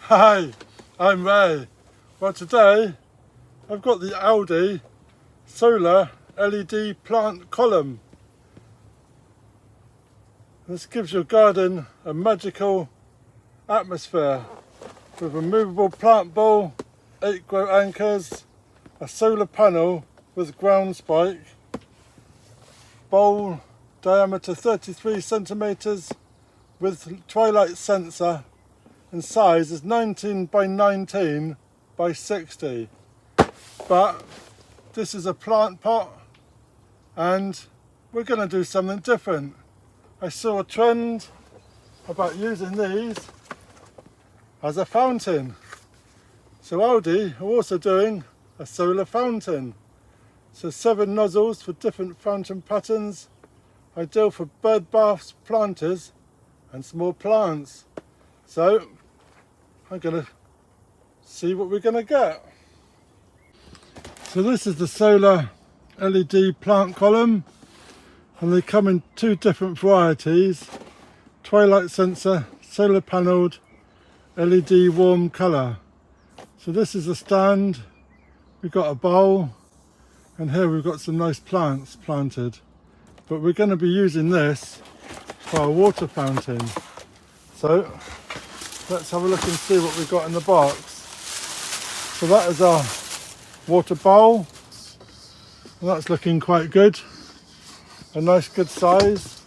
Hi, I'm Ray. Well, today I've got the ALDI Solar LED plant column. This gives your garden a magical atmosphere with a movable plant bowl, 8 grow anchors, a solar panel with ground spike, bowl diameter 33 centimeters with twilight sensor, and size is 19 by 19 by 60. But this is a plant pot and we're going to do something different. I saw a trend about using these as a fountain. So ALDI are also doing a solar fountain. So 7 nozzles for different fountain patterns, ideal for bird baths, planters and small plants. So I'm going to see what we're going to get. So this is the solar LED plant column, and they come in 2 different varieties: twilight sensor, solar panelled, LED warm colour. So this is the stand, we've got a bowl, and here we've got some nice plants planted. But we're going to be using this for our water fountain. So let's have a look and see what we've got in the box. So that is our water bowl, and that's looking quite good. A nice good size.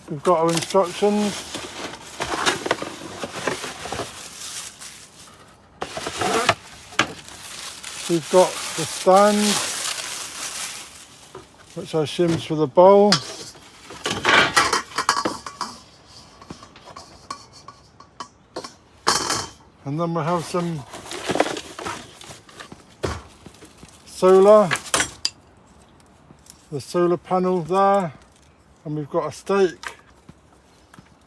We've got our instructions. We've got the stand, which I shims for the bowl. And then we'll have some solar, the solar panel there, and we've got a stake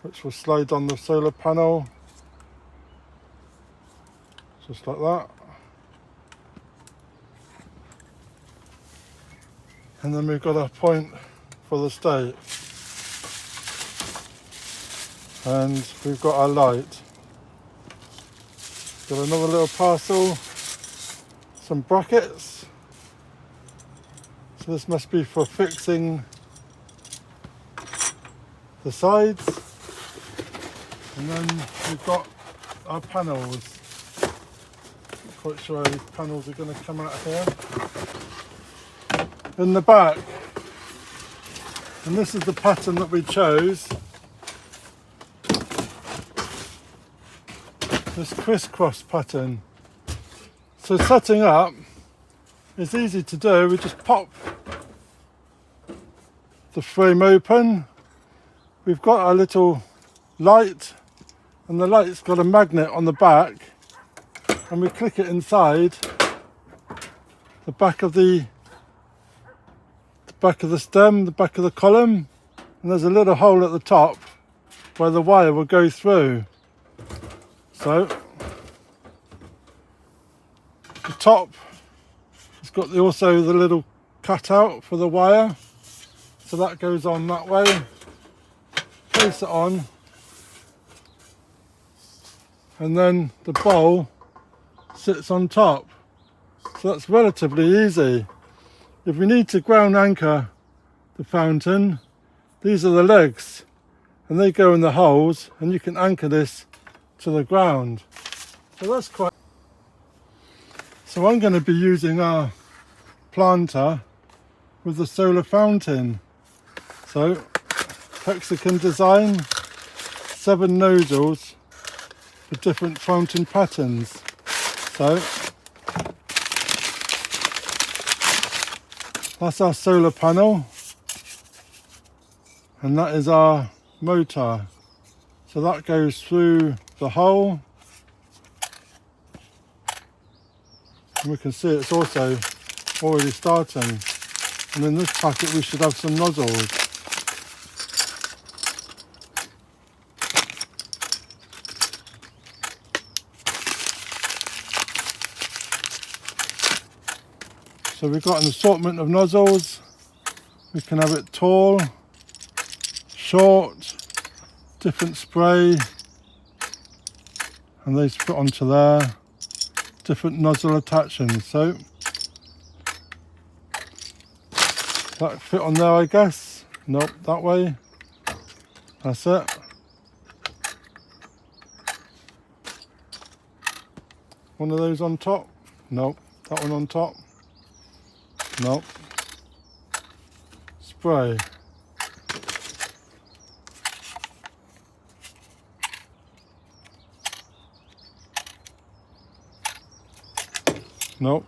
which will slide on the solar panel, just like that. And then we've got a point for the stake, and we've got our light. Got another little parcel, some brackets. So this must be for fixing the sides. And then we've got our panels. Not quite sure how these panels are going to come out here. In the back. And this is the pattern that we chose. This crisscross pattern. So setting up is easy to do. We just pop the frame open. We've got our little light, and the light's got a magnet on the back, and we click it inside the back of the stem, the back of the column, and there's a little hole at the top where the wire will go through. So the top has got also the little cutout for the wire, so that goes on that way. Place it on, and then the bowl sits on top. So that's relatively easy. If we need to ground anchor the fountain, these are the legs, and they go in the holes, and you can anchor this to the ground. So that's quite. So I'm going to be using our planter with the solar fountain. So hexagon design, 7 nozzles for different fountain patterns. So that's our solar panel, and that is our motor. So that goes through the hole, and we can see it's also already starting. And in this packet we should have some nozzles. So we've got an assortment of nozzles. We can have it tall, short, different spray, and these put onto there, different nozzle attachings. So that fit on there, I guess. Nope, that way. That's it. One of those on top. Nope. That one on top. Nope. Spray. Nope.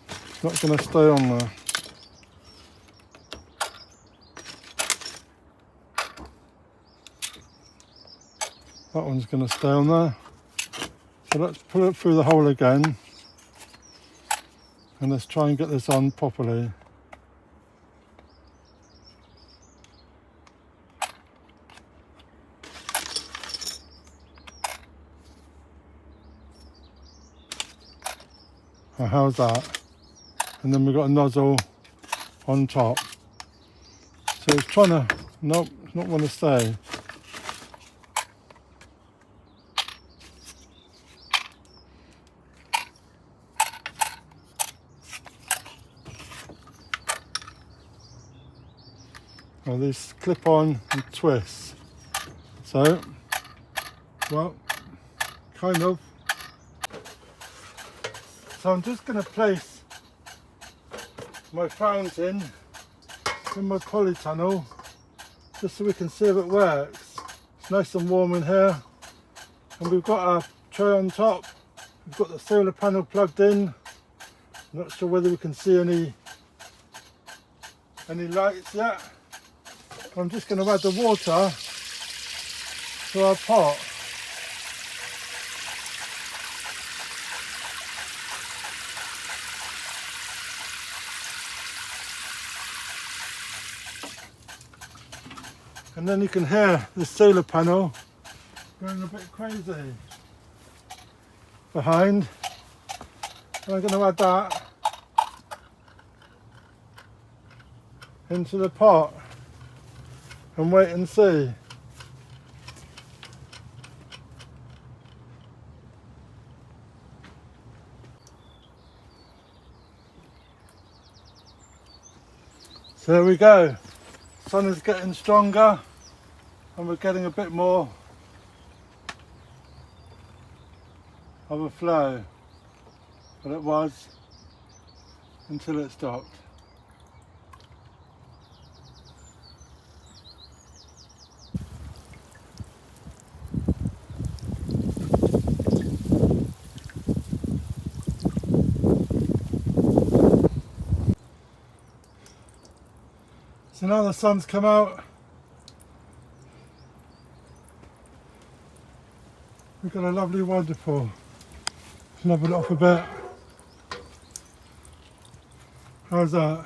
It's not going to stay on there. That one's going to stay on there. So let's pull it through the hole again. And let's try and get this on properly. Oh, how's that? And then we've got a nozzle on top. So it's trying to, nope, it's not want to stay. Well, these clip on and twist. So, well, kind of. So I'm just going to place my fountain in my polytunnel just so we can see if it works. It's nice and warm in here, and we've got a tray on top. We've got the solar panel plugged in. Not sure whether we can see any lights yet. I'm just going to add the water to our pot. And then you can hear the solar panel going a bit crazy behind. And I'm going to add that into the pot and wait and see. So there we go. Sun is getting stronger and we're getting a bit more of a flow, but it was until it stopped. So now the sun's come out, we've got a lovely waterfall. Level it off a bit. How's that?